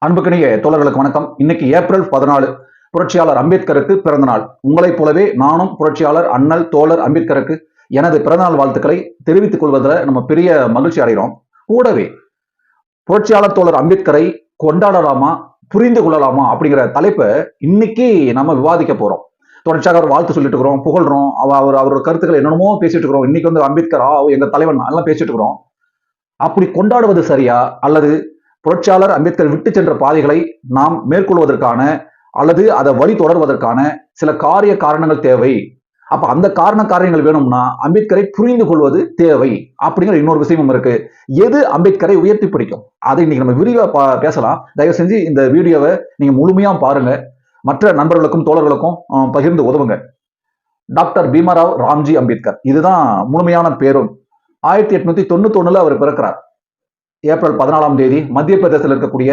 அன்புக்கினிய தோழர்களுக்கு வணக்கம். இன்னைக்கு ஏப்ரல் 14 புரட்சியாளர் அம்பேத்கருக்கு பிறந்த நாள். உங்களைப் போலவே நானும் புரட்சியாளர் அண்ணல் தோழர் அம்பேத்கருக்கு எனது பிறந்தநாள் வாழ்த்துக்களை தெரிவித்துக் கொள்வதில் நம்ம பெரிய மகிழ்ச்சி அடைகிறோம். கூடவே புரட்சியாளர் தோழர் அம்பேத்கரை கொண்டாடலாமா, புரிந்து கொள்ளலாமா அப்படிங்கிற தலைப்பை இன்னைக்கு நம்ம விவாதிக்க போறோம். தொடர்ச்சியாக அவர் வாழ்த்து சொல்லிட்டு இருக்கிறோம், புகழ்றோம், அவரோட கருத்துக்களை என்னென்னமோ பேசிட்டு இருக்கிறோம். இன்னைக்கு வந்து அம்பேத்கர் எங்க தலைவன் எல்லாம் பேசிட்டு இருக்கிறோம். அப்படி கொண்டாடுவது சரியா, அல்லது புரட்சியாளர் அம்பேத்கர் விட்டு சென்ற பாதைகளை நாம் மேற்கொள்வதற்கான அல்லது அதை வழி தொடர்வதற்கான சில காரணங்கள் தேவை. அப்ப அந்த காரியங்கள் வேணும்னா அம்பேத்கரை புரிந்து கொள்வது தேவை அப்படிங்கிற இன்னொரு விஷயமும் இருக்கு. எது அம்பேத்கரை உயர்த்தி பிடிக்கும் அதை இன்னைக்கு நம்ம விரிவா பேசலாம். தயவு செஞ்சு இந்த வீடியோவை நீங்க முழுமையா பாருங்க, மற்ற நண்பர்களுக்கும் தோழர்களுக்கும் பகிர்ந்து உதவுங்க. டாக்டர் பீமாராவ் ராம்ஜி அம்பேத்கர், இதுதான் முழுமையான பேரும். 1891 அவர் பிறக்கிறார். ஏப்ரல் 14 மத்திய பிரதேசத்தில் இருக்கக்கூடிய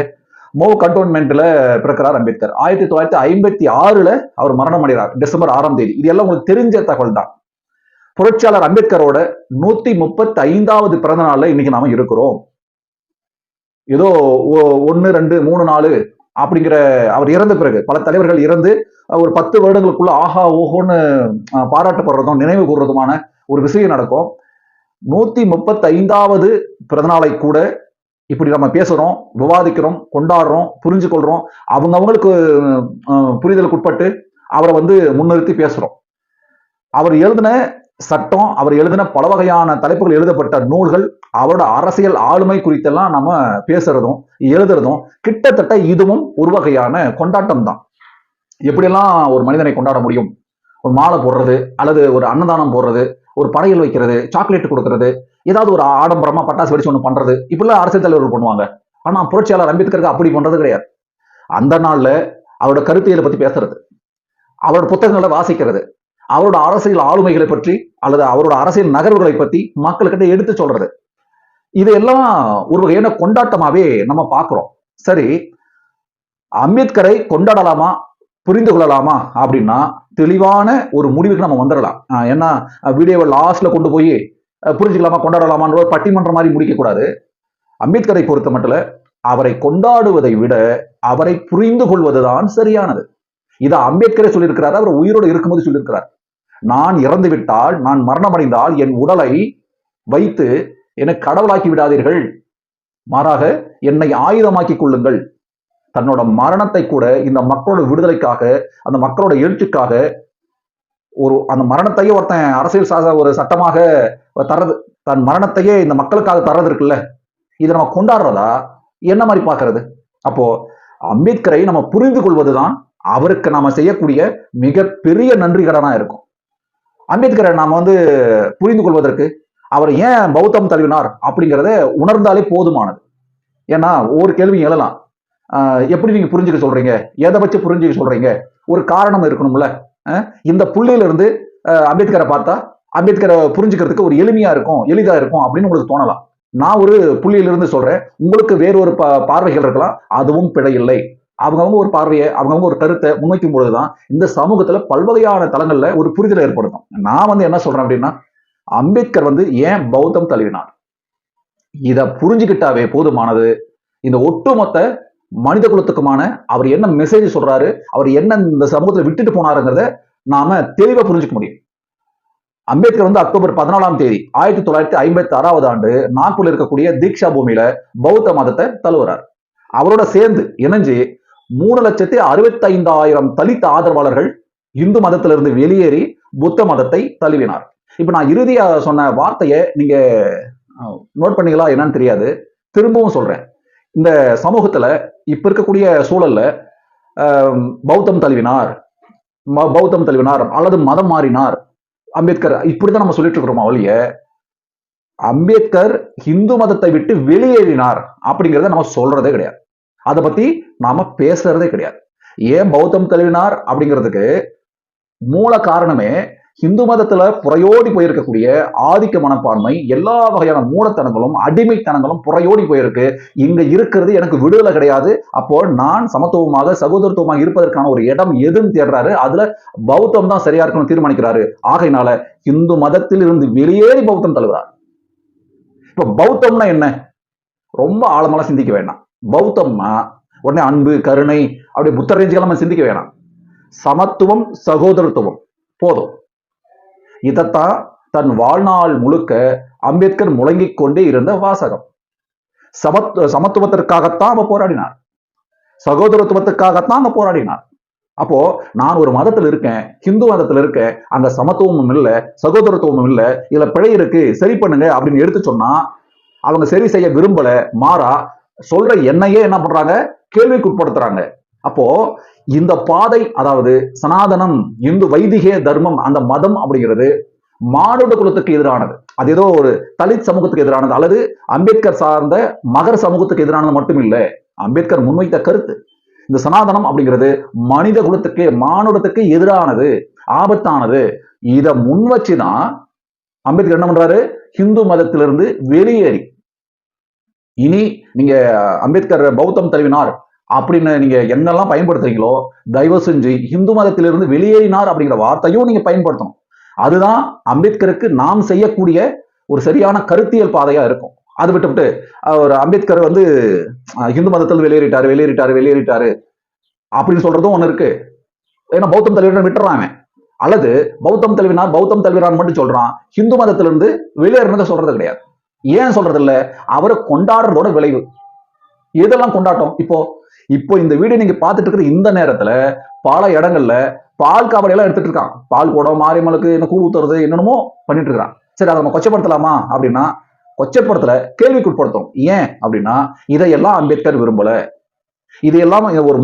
மோ கண்டோன்மெண்ட்ல பிறக்கிறார் அம்பேத்கர். 1956 அவர் மரணம் அடைகிறார் டிசம்பர் 6. இது எல்லாம் உங்களுக்கு தெரிஞ்ச தகவல் தான். புரட்சியாளர் அம்பேத்கரோட 135வது பிறந்த நாள்ல இன்னைக்கு நாம இருக்கிறோம். ஏதோ 1, 2, 3, 4 அப்படிங்கிற அவர் இறந்த பிறகு பல தலைவர்கள் இறந்து ஒரு 10 வருடங்களுக்குள்ள ஆஹா ஓஹோன்னு பாராட்டப்படுறதும் நினைவு கூறுறதுமான ஒரு விஷயம் நடக்கும். 135வது பிறந்தநாளை கூட இப்படி நம்ம பேசுறோம், விவாதிக்கிறோம், கொண்டாடுறோம், புரிஞ்சு கொள்றோம். அவங்களுக்கு புரிதலுக்கு உட்பட்டு அவரை வந்து முன்னிறுத்தி பேசுறோம். அவர் எழுதின சட்டம், அவர் எழுதின பல வகையான தலைப்புகள் எழுதப்பட்ட நூல்கள், அவரோட அரசியல் ஆளுமை குறித்தெல்லாம் நம்ம பேசுறதும் எழுதுறதும் கிட்டத்தட்ட இதுவும் ஒரு வகையான கொண்டாட்டம் தான். எப்படியெல்லாம் ஒரு மனிதனை கொண்டாட முடியும்? ஒரு மாலை போடுறது, அல்லது ஒரு அன்னதானம் போடுறது, ஒரு படையல் வைக்கிறது, சாக்லேட் கொடுக்கறது, ஏதாவது ஒரு ஆடம்பரமா பட்டாசு வெடிச்சு ஒண்ணு பண்றது, இப்படிலாம் அரசியல் தலைவர்கள் பண்ணுவாங்க. ஆனா புரட்சியாளர் அம்பேத்கருக்கு அப்படி பண்றது கிடையாது. அந்த நாள்ல அவரோட கருத்தியலை பத்தி பேசுறது, அவரோட புத்தகங்களை வாசிக்கிறது, அவரோட அரசியல் ஆளுமைகளை பற்றி அல்லது அவரோட அரசியல் நகர்வுகளை பத்தி மக்கள்கிட்ட எடுத்து சொல்றது, இதெல்லாம் ஒரு வகையான கொண்டாட்டமாவே நம்ம பார்க்கிறோம். சரி, அம்பேத்கரை கொண்டாடலாமா, புரிந்து கொள்ளலாமா அப்படின்னா தெளிவான ஒரு முடிவுக்கு நம்ம வந்துடலாம். ஏன்னா வீடியோவை லாஸ்ட்ல கொண்டு போய் புரிஞ்சுக்கலாமா கொண்டாடலாமான்ற ஒரு பட்டிமன்ற மாதிரி முடிக்க கூடாது. அம்பேத்கரை பொறுத்த மட்டும் அவரை கொண்டாடுவதை விட அவரை புரிந்து கொள்வதுதான் சரியானது. இதை அம்பேத்கரை சொல்லியிருக்கிறார், அவர் உயிரோடு இருக்கும்போது சொல்லியிருக்கிறார். நான் இறந்து விட்டால், நான் மரணமடைந்தால் என் உடலை வைத்து என்னை கடவுளாக்கி விடாதீர்கள், மாறாக என்னை ஆயுதமாக்கி கொள்ளுங்கள். தன்னோட மரணத்தை கூட இந்த மக்களோட விடுதலைக்காக, அந்த மக்களோட எழுச்சிக்காக, அந்த மரணத்தையே ஒருத்தன் அரசியல் ஒரு சட்டமாக தர்றது, தன் மரணத்தையே இந்த மக்களுக்காக தர்றது இருக்குல்ல, இதை நம்ம கொண்டாடுறதா என்ன மாதிரி பார்க்கறது? அப்போ அம்பேத்கரை நம்ம புரிந்து கொள்வதுதான் அவருக்கு நாம செய்யக்கூடிய மிகப்பெரிய நன்றி கடனா இருக்கும். அம்பேத்கரை நாம வந்து புரிந்து கொள்வதற்கு அவர் ஏன் பௌத்தம் தழுவினார் அப்படிங்கிறத உணர்ந்தாலே போதுமானது. ஏன்னா ஒரு கேள்வி எழலாம், எப்படி நீங்க புரிஞ்சுக்க சொல்றீங்க, எதை வச்சு புரிஞ்சுக்க சொல்றீங்க? ஒரு காரணம் இருக்கணும்ல. இந்த புள்ளியில இருந்து அம்பேத்கரை பார்த்தா அம்பேத்கரை புரிஞ்சுக்கிறதுக்கு ஒரு எளிமையா இருக்கும், எளிதா இருக்கும் அப்படின்னு உங்களுக்கு தோணலாம். நான் ஒரு புள்ளியிலிருந்து சொல்றேன், உங்களுக்கு வேறொரு பார்வைகள் இருக்கலாம், அதுவும் பிழையில்லை. அவங்கவுங்க ஒரு பார்வையை, அவங்கவுங்க ஒரு கருத்தை முன்வைக்கும் பொழுதுதான் இந்த சமூகத்துல பல்வகையான தளங்கள்ல ஒரு புரிதலை ஏற்படுத்தும். நான் வந்து என்ன சொல்றேன் அப்படின்னா, அம்பேத்கர் வந்து ஏன் பௌத்தம் தழுவினார், இதை புரிஞ்சுக்கிட்டாவே போதுமானது. இந்த ஒட்டுமொத்த மனித குலத்துக்குமான அவர் என்ன மெசேஜ் சொல்றாரு, அவர் என்ன இந்த சமூகத்துல விட்டுட்டு போனாருங்கிறத நாம தெளிவா புரிஞ்சுக்க முடியும். அம்பேத்கர் வந்து அக்டோபர் 14 1956 ஆண்டு நாக்பூர்ல இருக்கக்கூடிய தீக்ஷா பூமியில பௌத்த மதத்தை தழுவுறார். அவரோட சேர்ந்து இணைஞ்சு 3,65,000 தலித் ஆதரவாளர்கள் இந்து மதத்திலிருந்து வெளியேறி புத்த மதத்தை தழுவினார். இப்ப நான் இறுதியா சொன்ன வார்த்தையை நீங்க நோட் பண்ணீங்களா என்னன்னு தெரியாது, திரும்பவும் சொல்றேன். இந்த சமூகத்துல இப்ப இருக்கக்கூடிய சூழல்ல பௌத்தம் தழுவினார் அல்லது மதம் மாறினார் அம்பேத்கர், இப்படிதான் நம்ம சொல்லிட்டு இருக்கிறோம். ஒழிய அம்பேத்கர் இந்து மதத்தை விட்டு வெளியேறினார் அப்படிங்கிறத நம்ம சொல்றதே கிடையாது. அதை பத்தி நாம பேசுறதே கிடையாது. ஏன் பௌத்தம் தழுவினார் அப்படிங்கிறதுக்கு மூல காரணமே இந்து மதத்துல புறையோடி போயிருக்கக்கூடிய ஆதிக்க மனப்பான்மை, எல்லா வகையான மூலத்தனங்களும் அடிமைத்தனங்களும் புறையோடி போயிருக்கு. இங்க இருக்கிறது எனக்கு விடுதலை கிடையாது, அப்போ நான் சமத்துவமாக சகோதரத்துவமாக இருப்பதற்கான ஒரு இடம் எதுன்னு தேடுறாரு. அதுல பௌத்தம் தான் சரியா இருக்குன்னு தீர்மானிக்கிறாரு. ஆகையினால இந்து மதத்தில் இருந்து வெளியேறி பௌத்தம் தழுவுறார். இப்ப பௌத்தம்னா என்ன? ரொம்ப ஆழமெல்லாம் சிந்திக்க வேண்டாம். பௌத்தம்னா உடனே அன்பு கருணை அப்படி புத்தர் ரேஞ்சுக்கெல்லாம் நம்ம சிந்திக்க வேணாம். சமத்துவம் சகோதரத்துவம் போதும். இதத்தான் தன் வாழ்நாள் முழுக்க அம்பேத்கர் முழங்கிக் கொண்டே இருந்த வாசகம். சமத்துவத்திற்காகத்தான் அவர் போராடினார், சகோதரத்துவத்துக்காகத்தான் அவர் போராடினார். அப்போ நான் ஒரு மதத்தில் இருக்கேன், ஹிந்து மதத்தில் இருக்கேன், அந்த சமத்துவமும் இல்லை சகோதரத்துவமும் இல்லை, இதுல பிழை இருக்கு, சரி பண்ணுங்க அப்படின்னு எடுத்து சொன்னா அவங்க சரி செய்ய விரும்பல, மாறா சொல்ற என்னையே என்ன பண்றாங்க, கேள்விக்குட்படுத்துறாங்க. அப்போ இந்த பாதை, அதாவது சனாதனம் இந்து வைதிக தர்மம், அந்த மதம் அப்படிங்கிறது மானுட குலத்துக்கு எதிரானது. அது ஏதோ ஒரு தலித் சமூகத்துக்கு எதிரானது அல்லது அம்பேத்கர் சார்ந்த மகர் சமூகத்துக்கு எதிரானது மட்டும் இல்லை. அம்பேத்கர் முன்வைத்த கருத்து இந்த சனாதனம் அப்படிங்கிறது மனித குலத்துக்கு மானுடத்துக்கு எதிரானது, ஆபத்தானது. இதை முன் வச்சுதான் அம்பேத்கர் என்ன பண்றாரு, ஹிந்து மதத்திலிருந்து வெளியேறி, இனி நீங்க அம்பேத்கர் பௌத்தம் தழுவினார் அப்படின்னு நீங்க என்னெல்லாம் பயன்படுத்துறீங்களோ தயவு செஞ்சு இந்து மதத்திலிருந்து வெளியேறினார் அப்படிங்கிற வார்த்தையும் நீங்க பயன்படுத்தணும். அதுதான் அம்பேத்கருக்கு நாம் செய்யக்கூடிய ஒரு சரியான கருத்தியல் பாதையா இருக்கும். அது விட்டு ஒரு அம்பேத்கர் வந்து இந்து மதத்தில் வெளியேறிட்டாரு அப்படின்னு சொல்றதும் ஒண்ணு இருக்கு. ஏன்னா பௌத்தம் தழுவினார் விட்டுறான். அல்லது பௌத்தம் தழுவினார் மட்டும் சொல்றான், ஹிந்து மதத்திலிருந்து வெளியேறினதை சொல்றது கிடையாது. ஏன் சொல்றது இல்ல, அவரை கொண்டாடுறதோட விளைவு. எதெல்லாம் கொண்டாட்டம்? இப்போ இந்த வீடியோ நீங்க பார்த்துட்டு இருக்கிற இந்த நேரத்துல பல இடங்கள்ல பால் காவடி எல்லாம் எடுத்துட்டு இருக்கான். பால் குடம் மாரியம்மனுக்கு என்ன கூழ் ஊத்துறது என்னென்னமோ பண்ணிட்டு இருக்கான். சரி, அதை நம்ம கொச்சப்படுத்தலாமா அப்படின்னா கொச்சப்படுத்தல, கேள்விக்குட்படுத்தும். ஏன் அப்படின்னா இதையெல்லாம் அம்பேத்கர் விரும்பல. இதையெல்லாம் ஒரு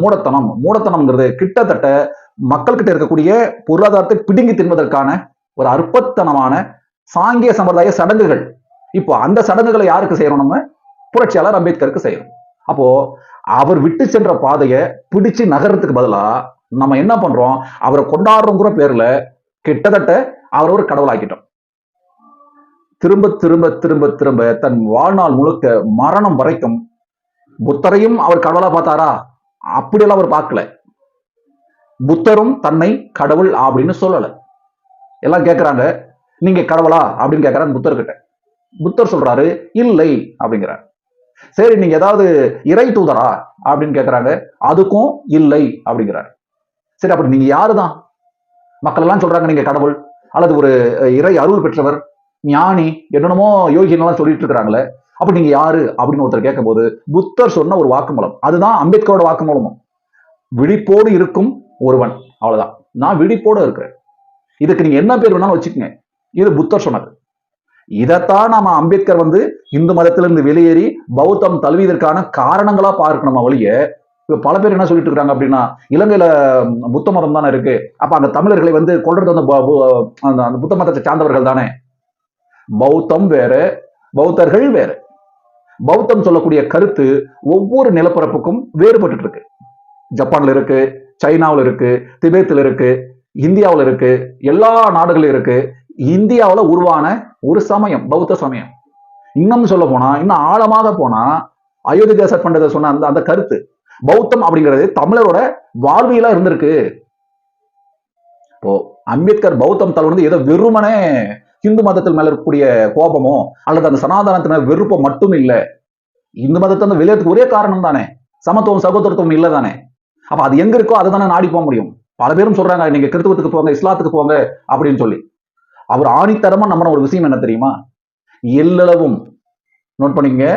மூடத்தனம்ங்கிறது கிட்டத்தட்ட மக்கள் கிட்ட இருக்கக்கூடிய பொருளாதாரத்தை பிடுங்கி தின்பதற்கான ஒரு அற்பத்தனமான சாங்கிய சம்பிரதாய சடங்குகள். இப்போ அந்த சடங்குகளை யாருக்கு செய்யணும்? நம்ம புரட்சியாளர் அம்பேத்கருக்கு செய்யணும். அப்போ அவர் விட்டு சென்ற பாதையை பிடிச்சு நகரத்துக்கு பதிலா நம்ம என்ன பண்றோம், அவரை கொண்டாடுறோங்கிற பேர்ல கிட்டத்தட்ட அவர் ஒரு கடவுளாக்கிட்டோம். திரும்ப திரும்ப திரும்ப திரும்ப தன் வாழ்நாள் முழுக்க மரணம் வரைக்கும் புத்தரையும் அவர் கடவுளா பார்த்தாரா? அப்படியெல்லாம் அவர் பார்க்கல. புத்தரும் தன்னை கடவுள் அப்படின்னு சொல்லல. எல்லாம் கேட்கிறாங்க, நீங்க கடவுளா அப்படின்னு கேட்கறாங்க புத்தர்கிட்ட. புத்தர் சொல்றாரு இல்லை அப்படிங்கிறார். சரி, நீங்க ஏதாவது இறை தூதரா அப்படின்னு கேட்கறாங்க, அதுக்கும் இல்லை அப்படிங்கிறார். சரி, அப்படி நீங்க யாருதான்? மக்கள் எல்லாம் சொல்றாங்க நீங்க கடவுள் அல்லது ஒரு இறை அருள் பெற்றவர், ஞானி, என்னென்னமோ யோகினெல்லாம் சொல்லிட்டு இருக்கிறாங்களே, அப்ப நீங்க யாரு அப்படின்னு ஒருத்தர் கேட்கும் போது புத்தர் சொன்ன ஒரு வாக்குமூலம், அதுதான் அம்பேத்கரோட வாக்குமூலமும். விழிப்போடு இருக்கும் ஒருவன், அவ்வளவுதான். நான் விழிப்போடு இருக்கிறேன். இதுக்கு நீங்க என்ன பேர் வேணாலும் வச்சுக்கோங்க, இது புத்தர் சொன்னது. இதைத்தான் நாம அம்பேத்கர் வந்து இந்து மதத்திலிருந்து வெளியேறி பௌத்தம் தழுவியதற்கான காரணங்களா பார்க்கணும். வழிய பல பேர் என்ன சொல்லிட்டு இருக்காங்க அப்படின்னா, இலங்கையில புத்த மதம் தானே இருக்கு, அப்ப அங்க தமிழர்களை வந்து கொள்றது அந்த புத்த மதத்தை சார்ந்தவர்கள் தானே. பௌத்தம் வேற, பௌத்தர்கள் வேற. பௌத்தம் சொல்லக்கூடிய கருத்து ஒவ்வொரு நிலப்பரப்புக்கும் வேறுபட்டு இருக்கு. ஜப்பான்ல இருக்கு, சைனாவில் இருக்கு, திபேத்தில் இருக்கு, இந்தியாவில் இருக்கு, எல்லா நாடுகளும் இருக்கு. இந்தியாவில் உருவான ஒரு சமயம் பௌத்த சமயம். இன்னும் சொல்ல போனா, இன்னும் ஆழமாக போனா, அயோத்தி தேசர் பண்டித சொன்ன அந்த கருத்து, பௌத்தம் அப்படிங்கிறது தமிழரோட வாழ்வியலா இருந்திருக்கு. இப்போ அம்பேத்கர் பௌத்தம் தழுவுறது ஏதோ வெறுமனே இந்து மதத்தில் மேல இருக்கக்கூடிய கோபமோ அல்லது அந்த சனாதனத்தின வெறுப்போ மட்டும் இல்லை. இந்து மதத்தை வெளியேறதுக்கு ஒரே காரணம் தானே, சமத்துவம் சகோதரத்துவம் இல்லை தானே. அப்ப அது எங்க இருக்கோ அதை தானே நாடி போக முடியும். பல பேரும் சொல்றாங்க நீங்க கிறிஸ்துவத்துக்கு போங்க, இஸ்லாத்துக்கு போங்க அப்படின்னு சொல்லி. அவர் ஆணித்தரமா நம்பின ஒரு விஷயம் என்ன தெரியுமா? எல்லளவும், நோட் பண்ணிக்கங்க,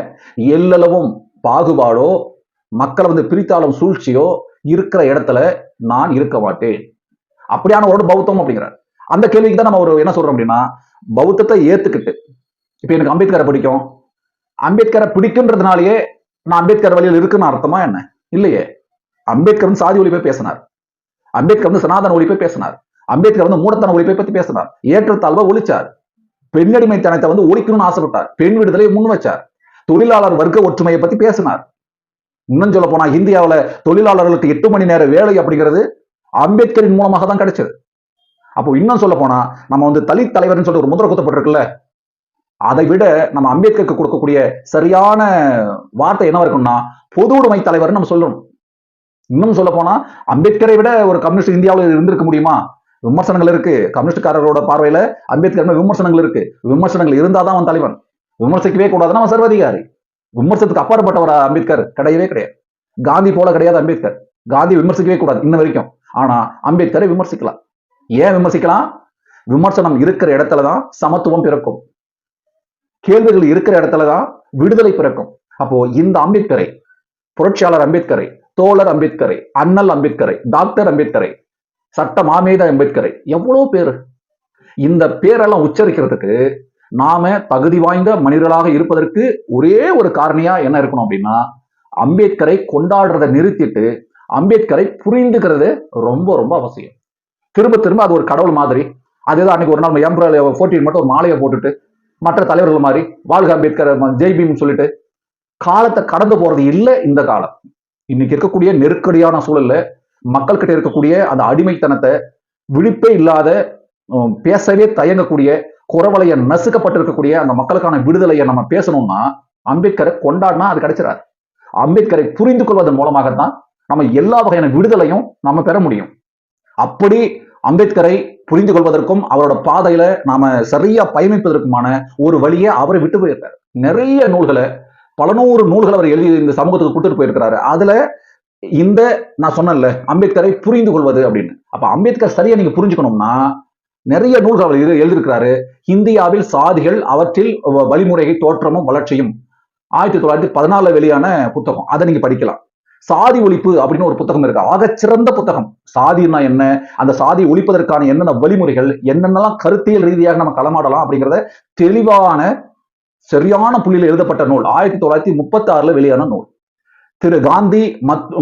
எல்லளவும் பாகுபாடோ மக்களை வந்து பிரித்தாலும் சூழ்ச்சியோ இருக்கிற இடத்துல நான் இருக்க மாட்டேன். அப்படியான ஒரு பௌத்தம் அப்படிங்கிறார். அந்த கேள்விக்கு தான் நம்ம ஒரு என்ன சொல்றோம் அப்படின்னா, பௌத்தத்தை ஏத்துக்கிட்டு, இப்ப எனக்கு அம்பேத்கரை பிடிக்கும், அம்பேத்கரை பிடிக்குன்றதுனாலேயே நான் அம்பேத்கர் வழியில் இருக்குன்னு அர்த்தமா என்ன? இல்லையே. அம்பேத்கர் வந்து சாதி ஒழிப்பை பேசினார், அம்பேத்கர் வந்து சனாதன ஒழிப்பை பேசினார், அம்பேத்கர் வந்து மூடத்தன ஒழிப்பை பத்தி பேசினார், ஏற்றத்தாழ்வை ஒழிச்சார், பெண்ணடிமைத்தனத்தை வந்து ஒழிக்கணும்னு ஆசைப்பட்டார், பெண் விடுதலை முன் வச்சார், தொழிலாளர் வர்க்க ஒற்றுமையை பத்தி பேசினார். இன்னும் சொல்ல போனா இந்தியாவில் தொழிலாளர்களுக்கு 8 மணி நேர வேலை அப்படிங்கிறது அம்பேத்கரின் மூலமாக தான் கிடைச்சது. அப்போ இன்னும் சொல்ல போனா நம்ம வந்து தலித் தலைவர்னு சொல்லிட்டு ஒரு முத்திரை குத்தப்பட்டிருக்குல்ல, அதை விட நம்ம அம்பேத்கருக்கு கொடுக்கக்கூடிய சரியான வார்த்தை என்னவா இருக்கும்னா பொது உடைமை தலைவர்னு நம்ம சொல்லணும். இன்னும் சொல்ல போனா அம்பேத்கரை விட ஒரு கம்யூனிஸ்ட் இந்தியாவில் இருந்திருக்க முடியுமா? விமர்சனங்கள் இருக்கு. கம்யூனிஸ்ட்காரரோட பார்வையில அம்பேத்கர் விமர்சனங்கள் இருக்கு. விமர்சனங்கள் இருந்தாதான் அவன் தலைவன். விமர்சிக்கவே கூடாதுன்னா அவன் சர்வாதிகாரி. விமர்சனத்துக்கு அப்பாற்பட்டவர் அம்பேத்கர் கிடையவே கிடையாது. காந்தி போல கிடையாது அம்பேத்கர். காந்தி விமர்சிக்கவே கூடாது இன்ன வரைக்கும். ஆனா அம்பேத்கரை விமர்சிக்கலாம். ஏன் விமர்சிக்கலாம்? விமர்சனம் இருக்கிற இடத்துலதான் சமத்துவம் பிறக்கும். கேள்விகள் இருக்கிற இடத்துலதான் விடுதலை பிறக்கும். அப்போ இந்த அம்பேத்கரை, புரட்சியாளர் அம்பேத்கரை, தோழர் அம்பேத்கரை, அண்ணல் அம்பேத்கரை, டாக்டர் அம்பேத்கரை, சட்ட மாமேத அம்பேத்கரை, எவ்வளவு பேரு. இந்த பேரெல்லாம் உச்சரிக்கிறதுக்கு நாம தகுதி வாய்ந்த மனிதர்களாக இருப்பதற்கு ஒரே ஒரு காரணியா என்ன இருக்கணும் அப்படின்னா, அம்பேத்கரை கொண்டாடுறதை நிறுத்திட்டு அம்பேத்கரை புரிந்துக்கிறது ரொம்ப ரொம்ப அவசியம். திரும்ப திரும்ப அது ஒரு கடவுள் மாதிரி. அதேதான் அன்னைக்கு ஒரு நாள் ஏப்ரல் 14 மட்டும் ஒரு மாலையை போட்டுட்டு மற்ற தலைவர்கள் மாதிரி வாழ்க அம்பேத்கர், ஜெய் பீம் சொல்லிட்டு காலத்தை கடந்து போறது இல்லை இந்த காலம். இன்னைக்கு இருக்கக்கூடிய நெருக்கடியான சூழல்ல மக்கள் கிட்ட இருக்கக்கூடிய அந்த அடிமைத்தனத்தை, விழிப்பே இல்லாத, பேசவே தயங்கக்கூடிய, குறவலைய நசுக்கப்பட்டிருக்கக்கூடிய அந்த மக்களுக்கான விடுதலையை நம்ம பேசணும்னா அம்பேத்கரை கொண்டாடினா அது கிடைச்சிடாது. அம்பேத்கரை புரிந்து கொள்வதன் மூலமாகத்தான் நம்ம எல்லா வகையான விடுதலையும் நம்ம பெற முடியும். அப்படி அம்பேத்கரை புரிந்து கொள்வதற்கும் அவரோட பாதையில நாம சரியா பயணிப்பதற்குமான ஒரு வழியை அவரை விட்டு போயிருக்காரு. நிறைய நூல்களை, பல நூறு நூல்களை அவர் எழுதி இந்த சமூகத்துக்கு கொடுத்துட்டு போயிருக்கிறாரு. அதுல இந்த நான் சொன்னேன்ல அம்பேத்கரை புரிந்து கொள்வது அப்படின்னு. அப்ப அம்பேத்கர் சரியா நீங்க புரிஞ்சுக்கணும்னா நிறைய நூல்கள் அவர் எழுதியிருக்கிறாரு. இந்தியாவில் சாதிகள், அவற்றில் வழிமுறையை, தோற்றமும் வளர்ச்சியும் 1914 வெளியான புத்தகம். அதை நீங்க படிக்கலாம். சாதி ஒழிப்பு அப்படின்னு ஒரு புத்தகம் இருக்கு, ஆகச்சிறந்த புத்தகம். சாதினா என்ன, அந்த சாதி ஒழிப்பதற்கான என்னென்ன வழிமுறைகள், என்னென்னலாம் கருத்தியல் ரீதியாக நம்ம களமாடலாம் அப்படிங்கிறத தெளிவான சரியான புள்ளியில் எழுதப்பட்ட நூல். 1936 வெளியான நூல். திரு காந்தி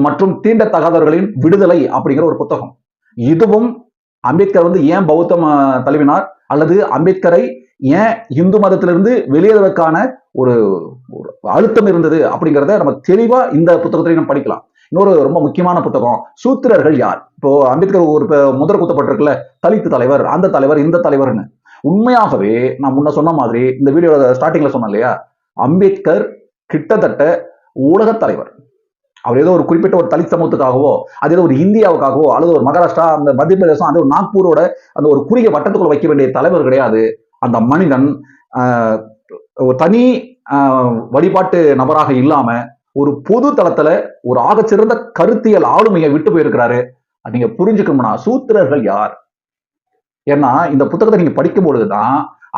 மற்றும் தீண்டத்தகாதவர்களின் விடுதலை அப்படிங்கிற ஒரு புத்தகம். இதுவும் அம்பேத்கர் ஏன் பௌத்தம் தழுவினார், அல்லது அம்பேத்கரை ஏன் இந்து மதத்திலிருந்து வெளியேறுவதற்கான ஒரு அழுத்தம் இருந்தது அப்படிங்கிறத நம்ம தெளிவா இந்த புத்தகத்திலையும் நம்ம படிக்கலாம். இன்னொரு ரொம்ப முக்கியமான புத்தகம் சூத்திரர்கள் யார். இப்போ அம்பேத்கர் ஒரு முதல் குத்தப்பட்டிருக்குல்ல, தலித்து தலைவர், அந்த தலைவர், இந்த தலைவர்னு. உண்மையாகவே நான் முன்ன சொன்ன மாதிரி இந்த வீடியோ ஸ்டார்டிங்ல சொன்னேன் இல்லையா, அம்பேத்கர் கிட்டத்தட்ட ஊடக தலைவர். அவர் ஏதோ ஒரு குறிப்பிட்ட ஒரு தலித் சமூகத்துக்காகவோ, அது ஏதோ ஒரு இந்தியாவுக்காகவோ, அல்லது ஒரு மகாராஷ்டிரா, அந்த மத்திய பிரதேசம், அது ஒரு நாக்பூரோட அந்த ஒரு குறுகிய வட்டத்துக்குள்ள வைக்க வேண்டிய தலைவர் கிடையாது. அந்த மனிதன் ஒரு தனி வழிபாட்டு நபராக இல்லாம ஒரு பொது தளத்துல ஒரு ஆகச்சிறந்த கருத்தியல் ஆளுமையை விட்டு போயிருக்கிறாரு. நீங்க புரிஞ்சுக்கணும்னா சூத்திரர்கள் யார். ஏன்னா இந்த புத்தகத்தை நீங்க படிக்கும் பொழுதுதான்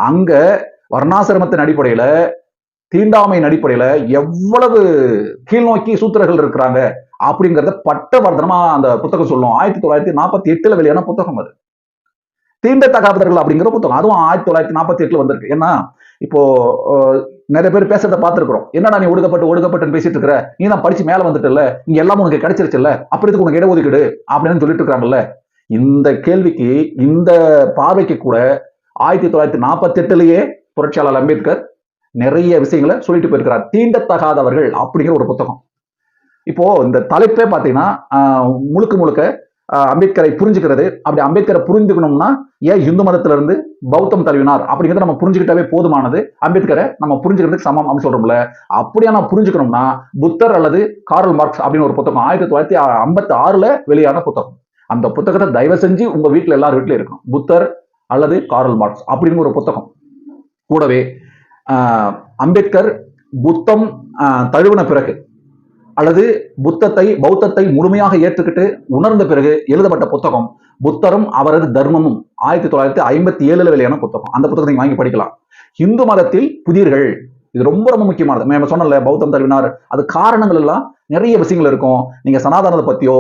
அங்க வர்ணாசிரமத்தின் அடிப்படையில, தீண்டாமையின் அடிப்படையில எவ்வளவு கீழ்நோக்கி சூத்திரர்கள் இருக்கிறாங்க அப்படிங்கறத பட்டவர்த்தனமா அந்த புத்தகம் சொல்லும். 1948 வெளியான புத்தகம் அது. தீண்டத்தகாதவர்கள் அப்படிங்கிற புத்தகம், அதுவும் 1948 வந்திருக்கு. ஏன்னா இப்போ நிறைய பேர் பேசுறதை பார்த்திருக்கிறோம். என்னடா நீ ஒடுக்கப்பட்டு பேசிட்டு இருக்கிற, நீ தான் படிச்சு மேல வந்துட்டு இல்ல, இங்க எல்லாம் உனக்கு கிடைச்சிருச்சுல்ல, அப்படி இதுக்கு உனக்கு இடஒதுக்கீடு அப்படின்னு சொல்லிட்டு இருக்காங்கல்ல. இந்த கேள்விக்கு, இந்த பார்வைக்கு கூட 1948 புரட்சியாளர் அம்பேத்கர் நிறைய விஷயங்களை சொல்லிட்டு போயிருக்கிறார். தீண்டத்தகாதவர்கள் அப்படிங்கிற ஒரு புத்தகம். இப்போ இந்த தலைப்பே பாத்தீங்கன்னா முழுக்க அம்பேத்கரை புரிஞ்சுக்கிறது. அப்படி அம்பேத்கரை புரிஞ்சுக்கணும்னா ஏன் இந்து மதத்துல இருந்து பௌத்தம் தழுவினார் அப்படிங்கிறத நம்ம புரிஞ்சுக்கிட்டாவே போதுமானது. அம்பேத்கரை நம்ம புரிஞ்சுக்கிறதுக்கு சமம் அப்படின்னு சொல்றோம்ல. அப்படியா நான் புரிஞ்சுக்கணும்னா புத்தர் அல்லது கார்ல் மார்க்ஸ் அப்படின்னு ஒரு புத்தகம் 1956 வெளியான புத்தகம். அந்த புத்தகத்தை தயவு செஞ்சு உங்க வீட்டுல எல்லாரும் வீட்டுல இருக்கணும். புத்தர் அல்லது கார்ல் மார்க்ஸ் அப்படிங்கிற ஒரு புத்தகம். கூடவே அம்பேத்கர் புத்தம் தழுவின பிறகு, அல்லது பௌத்தத்தை முழுமையாக ஏற்றுக்கிட்டு உணர்ந்த பிறகு எழுதப்பட்ட புத்தகம் புத்தரும் அவரது தர்மமும் 1957 வெளியான புத்தகம். அந்த புத்தகத்தை நீங்க வாங்கி படிக்கலாம். இந்து மதத்தில் புதிர்கள், இது ரொம்ப ரொம்ப முக்கியமானது. நம்ம சொன்னல பௌத்தம் தழுவினார், அது காரணங்கள் எல்லாம் நிறைய விஷயங்கள் இருக்கும். நீங்க சனாதனத்தை பத்தியோ,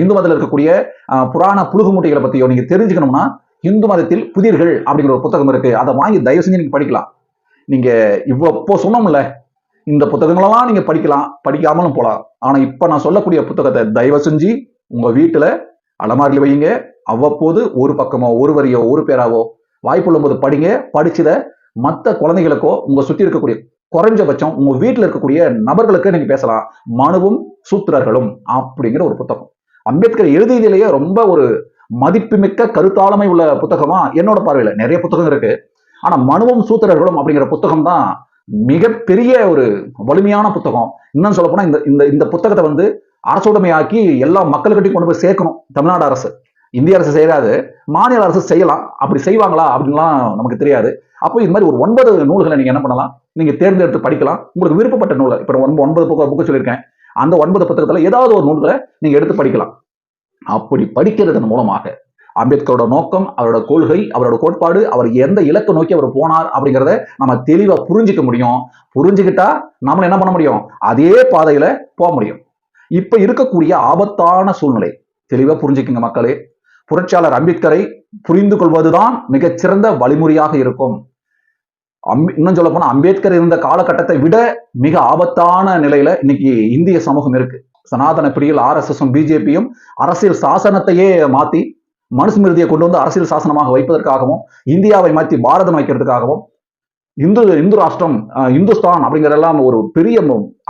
இந்து மதத்தில் இருக்கக்கூடிய புராண புழுகுமூட்டைகளை பத்தியோ நீங்க தெரிஞ்சுக்கணும்னா இந்து மதத்தில் புதிர்கள் அப்படிங்கிற ஒரு புத்தகம் இருக்கு. அதை வாங்கி தயவு செஞ்சு நீங்க படிக்கலாம். நீங்க இவ்வளோ சொன்னோம்ல, இந்த புத்தகங்களெல்லாம் நீங்க படிக்கலாம், படிக்காமலும் போலாம். ஆனா இப்ப நான் சொல்லக்கூடிய புத்தகத்தை தயவு செஞ்சு உங்க வீட்டுல அலமாரியில் வையுங்க. அவ்வப்போது ஒரு பக்கமோ, ஒரு வரியோ, ஒரு பேராவோ வாய்ப்புள்ள போது படிங்க. படிச்சத மற்ற குழந்தைகளுக்கோ, உங்க சுத்தி இருக்கக்கூடிய குறைஞ்சபட்சம் உங்க வீட்டுல இருக்கக்கூடிய நபர்களுக்கு நீங்க பேசலாம். மனுவும் சூத்திரர்களும் அப்படிங்கிற ஒரு புத்தகம். அம்பேத்கர் எழுதியதிலேயே ரொம்ப ஒரு மதிப்புமிக்க கருத்தாளமை உள்ள புத்தகமா என்னோட பார்வையில. நிறைய புத்தகம் இருக்கு, ஆனா மனுவும் சூத்திரர்களும் அப்படிங்கிற புத்தகம் தான் மிகப்பெரிய ஒரு வலிமையான புத்தகம். இன்னும் சொல்ல போனா இந்த புத்தகத்தை அரசுடைமையாக்கி எல்லா மக்கள்கிட்டையும் கொண்டு போய் சேர்க்கணும். தமிழ்நாடு அரசு, இந்திய அரசு செய்யாது, மாநில அரசு செய்யலாம். அப்படி செய்வாங்களா அப்படின்லாம் நமக்கு தெரியாது. அப்போ இது மாதிரி ஒரு 9 நூல்களை நீங்க என்ன பண்ணலாம், நீங்க தேர்ந்தெடுத்து படிக்கலாம். உங்களுக்கு விருப்பப்பட்ட நூலை, இப்ப 9 புக்கு சொல்லியிருக்கேன். அந்த 9 புத்தகத்துல ஏதாவது ஒரு நூல்களை நீங்க எடுத்து படிக்கலாம். அப்படி படிக்கிறதன் மூலமாக அம்பேத்கரோட நோக்கம், அவரோட கொள்கை, அவரோட கோட்பாடு, அவர் எந்த இலக்கை நோக்கி அவர் போனார் அப்படிங்கிறத நம்ம தெளிவா புரிஞ்சுக்க முடியும். புரிஞ்சுக்கிட்டா நம்மள என்ன பண்ண முடியும்? அதே பாதையில போக முடியும். இப்ப இருக்கக்கூடிய ஆபத்தான சூழ்நிலை தெளிவா புரிஞ்சுக்குங்க மக்களே. புரட்சியாளர் அம்பேத்கரை புரிந்து கொள்வதுதான் மிகச்சிறந்த வழிமுறையாக இருக்கும். இன்னும் சொல்ல போனா அம்பேத்கர் இருந்த காலகட்டத்தை விட மிக ஆபத்தான நிலையில இன்னைக்கு இந்திய சமூகம் இருக்கு. சனாதன பிரியில் RSSம் பிஜேபியும் அரசியல் சாசனத்தையே மாத்தி மனுஸ்மிருதியை கொண்டு வந்து அரசியல் சாசனமாக வைப்பதற்காகவும், இந்தியாவை மாற்றி பாரதம் வைக்கிறதுக்காகவும், இந்து ராஷ்டிரம், இந்துஸ்தான் அப்படிங்கிறதெல்லாம் ஒரு பெரிய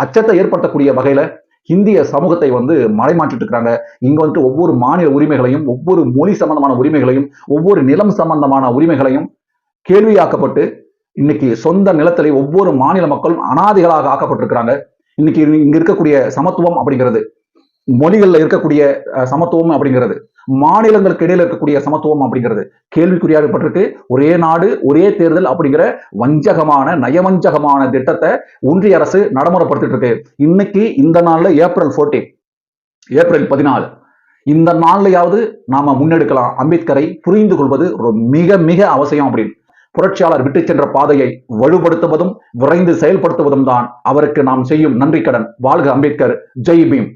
அச்சத்தை ஏற்படுத்தக்கூடிய வகையில இந்திய சமூகத்தை வந்து மறைமாற்றிட்டு இருக்கிறாங்க. இங்க வந்துட்டு ஒவ்வொரு மாநில உரிமைகளையும், ஒவ்வொரு மொழி சம்பந்தமான உரிமைகளையும், ஒவ்வொரு நிலம் சம்பந்தமான உரிமைகளையும் கேள்வியாக்கப்பட்டு இன்னைக்கு சொந்த நிலத்திலே ஒவ்வொரு மாநில மக்களும் அனாதைகளாக ஆக்கப்பட்டிருக்கிறாங்க. இன்னைக்கு இங்க இருக்கக்கூடிய சமத்துவம் அப்படிங்கிறது, மொழிகள்ல இருக்கக்கூடிய சமத்துவம் அப்படிங்கிறது, மாநிலங்களுக்கு இடையில இருக்கக்கூடிய சமத்துவம் அப்படிங்கிறது கேள்விக்குறியாகப்பட்டிருக்கு. ஒரே நாடு ஒரே தேர்தல் அப்படிங்கிற வஞ்சகமான நயவஞ்சகமான திட்டத்தை ஒன்றிய அரசு நடைமுறைப்படுத்திட்டு இருக்கு. இன்னைக்கு இந்த நாள்ல ஏப்ரல் 14 இந்த நாள்லயாவது நாம முன்னெடுக்கலாம். அம்பேத்கரை புரிந்து கொள்வது மிக மிக அவசியம் அப்படின்னு. புரட்சியாளர் விட்டு சென்ற பாதையை வலுப்படுத்துவதும் விரைந்து செயல்படுத்துவதும் தான் அவருக்கு நாம் செய்யும் நன்றி கடன். வாழ்க அம்பேத்கர், ஜெய் பீம்.